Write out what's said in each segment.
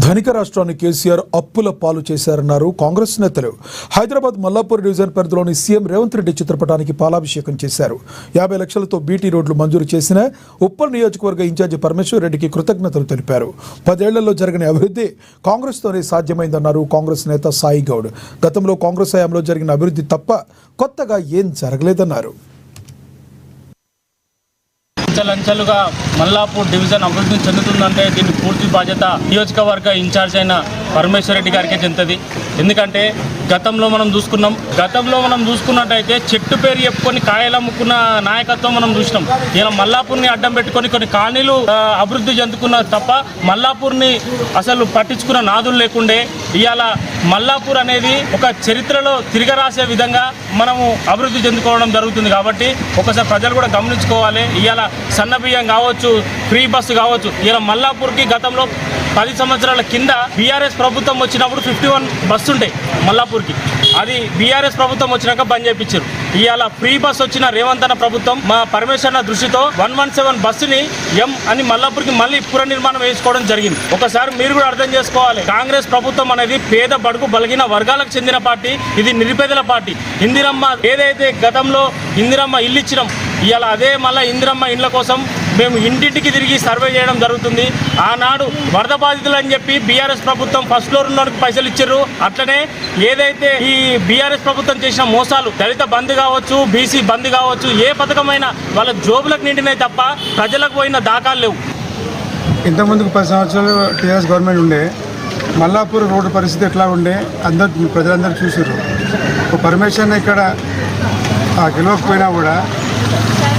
ధనిక రాష్ట్రాన్ని కేసీఆర్ అప్పుల పాలు చేశారన్నారు కాంగ్రెస్ నేతలు. హైదరాబాద్ మల్లాపూర్ డివిజన్ పరిధిలోని సీఎం రేవంత్ రెడ్డి చిత్రపటానికి పాలాభిషేకం చేశారు. 50 లక్షలతో బీటీ రోడ్లు మంజూరు చేసిన ఉప్పల్ నియోజకవర్గ ఇన్ఛార్జి పరమేశ్వర్ రెడ్డికి కృతజ్ఞతలు తెలిపారు. 10 ఏళ్లలో జరిగిన అభివృద్ధి కాంగ్రెస్తోనే సాధ్యమైందన్నారు కాంగ్రెస్ నేత సాయి గౌడ్. గతంలో కాంగ్రెస్ హయాంలో జరిగిన అభివృద్ధి తప్ప కొత్తగా ఏం జరగలేదన్నారు. అంచెలంచెలుగా మల్లాపూర్ డివిజన్ అభివృద్ధి చెందుతుందంటే దీన్ని పూర్తి బాధ్యత నియోజకవర్గ ఇన్ఛార్జ్ అయిన పరమేశ్వర్ రెడ్డి గారికే చెందుతుంది. ఎందుకంటే గతంలో మనం చూసుకున్నట్టయితే చెట్టు పేరు చెప్పుకొని కాయలు అమ్ముకున్న నాయకత్వం మనం చూసినాం. ఇలా మల్లాపూర్ని అడ్డం పెట్టుకొని కొన్ని కాలనీలు అభివృద్ధి చెందుకున్న తప్ప మల్లాపూర్ని అసలు పట్టించుకున్న నాదులు లేకుండే ఇవాళ మల్లాపూర్ అనేది ఒక చరిత్రలో తిరగరాసే విధంగా మనము అభివృద్ధి చెందుకోవడం జరుగుతుంది. కాబట్టి ఒకసారి ప్రజలు కూడా గమనించుకోవాలి. ఇవాళ సన్న బియ్యం కావచ్చు, ఫ్రీ బస్సు కావచ్చు. ఇలా మల్లాపూర్కి గతంలో 10 సంవత్సరాల కింద బీఆర్ఎస్ ప్రభుత్వం వచ్చినప్పుడు 51 బస్సు ఉంటాయి మల్లాపూర్కి. అది బీఆర్ఎస్ ప్రభుత్వం వచ్చినాక బంద్ చేయించారు. ఇవాళ ఫ్రీ బస్ వచ్చిన రేవంత్ అన్న ప్రభుత్వం మా పరమేశ్వర దృష్టితో 117 బస్సుని ఎం అని మల్లాపూర్కి మళ్ళీ పునర్నిర్మాణం వేసుకోవడం జరిగింది. ఒకసారి మీరు కూడా అర్థం చేసుకోవాలి. కాంగ్రెస్ ప్రభుత్వం అనేది పేద బడుగు బలిగిన వర్గాలకు చెందిన పార్టీ. ఇది నిరుపేదల పార్టీ. ఇందిరమ్మ ఏదైతే గతంలో ఇందిరమ్మ ఇల్లు ఇచ్చినాం, ఇవాళ అదే మళ్ళీ ఇందిరమ్మ ఇండ్ల కోసం మేము ఇంటింటికి తిరిగి సర్వే చేయడం జరుగుతుంది. ఆనాడు వరద బాధితులు అని చెప్పి బీఆర్ఎస్ ప్రభుత్వం ఫస్ట్ ఫ్లోర్ ఉన్న పైసలు ఇచ్చారు. అట్లనే ఏదైతే ఈ బీఆర్ఎస్ ప్రభుత్వం చేసిన మోసాలు, దళిత బంద్ కావచ్చు, బీసీ బంద్ కావచ్చు, ఏ పథకమైనా వాళ్ళ జోబులకు నిండినాయి తప్ప ప్రజలకు పోయిన దాఖలు లేవు. ఇంతకుముందుకు 10 సంవత్సరాలు టీఆర్ఎస్ గవర్నమెంట్ ఉండే మల్లాపూర్ రోడ్డు పరిస్థితి ఎట్లా ఉండే ప్రజలందరూ చూసారు. పరమేశ్వర్ ఇక్కడ గెలవకపోయినా కూడా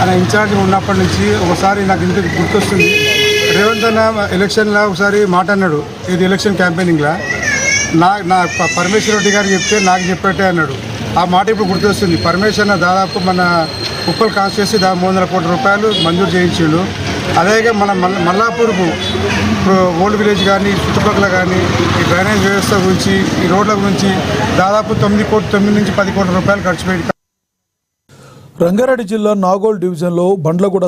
ఆయన ఇన్ఛార్జ్ ఉన్నప్పటి నుంచి ఒకసారి నాకు ఇంత గుర్తొస్తుంది. రేవంత్ అన్న ఎలక్షన్లో ఒకసారి మాట అన్నాడు, ఇది ఎలక్షన్ క్యాంపెయినింగ్లో నా పరమేశ్వర్ రెడ్డి గారు చెప్తే నాకు చెప్పేట్టే అన్నాడు. ఆ మాట ఇప్పుడు గుర్తొస్తుంది. పరమేశ్వర్ దాదాపు మన ఉప్పల్ కాన్స్టిట్యూన్సీ 300 కోట్ల రూపాయలు మంజూరు చేయించాడు. అలాగే మన మల్లాపూర్కు ఇప్పుడు ఓల్డ్ విలేజ్ కానీ చుట్టుపక్కల కానీ ఈ డ్రైనేజ్ వ్యవస్థ గురించి, ఈ రోడ్ల గురించి దాదాపు 9 నుంచి 10 కోట్ల రూపాయలు ఖర్చు పెట్టి. రంగారెడ్డి జిల్లా నాగోల్ డివిజన్లో బండ్లగూడ